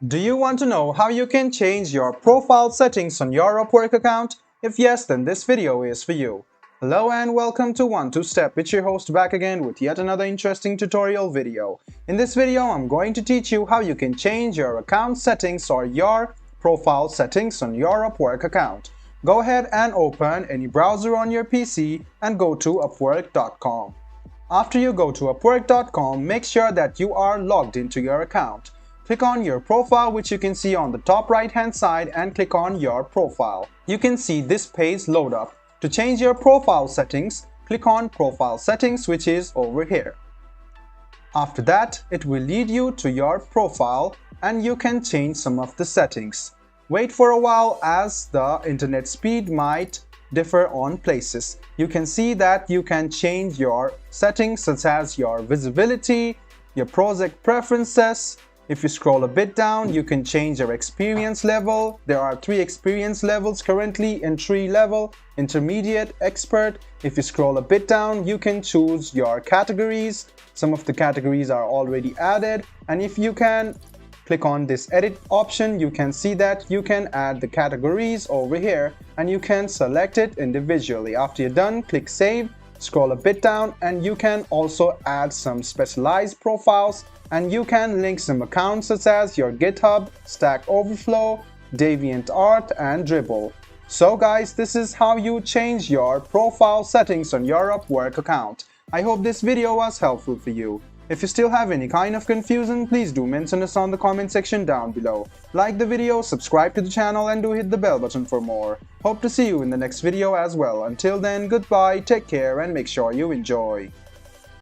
Do you want to know how you can change your profile settings on your Upwork account? If yes, then this video is for you. Hello and welcome to 1-2-Step, it's your host back again with yet another interesting tutorial video. In this video, I'm going to teach you how you can change your account settings or your profile settings on your Upwork account. Go ahead and open any browser on your PC and go to upwork.com. After you go to upwork.com, make sure that you are logged into your account. Click on your profile, which you can see on the top right hand side, and click on your profile. You can see this page load up. To change your profile settings, click on profile settings, which is over here. After that, it will lead you to your profile and you can change some of the settings. Wait for a while as the internet speed might differ on places. You can see that you can change your settings such as your visibility, your project preferences. If you scroll a bit down, you can change your experience level. There are 3 experience levels currently: entry level, intermediate, expert. If you scroll a bit down, you can choose your categories. Some of the categories are already added, and if you can click on this edit option, you can see that you can add the categories over here and you can select it individually. After you're done, click save, scroll a bit down, and you can also add some specialized profiles and you can link some accounts such as your GitHub, Stack Overflow, DeviantArt, and Dribble. So guys, this is how you change your profile settings on your Upwork account. I hope this video was helpful for you. If you still have any kind of confusion, please do mention us on the comment section down below. Like the video, subscribe to the channel, and do hit the bell button for more. Hope to see you in the next video as well. Until then, goodbye, take care, and make sure you enjoy.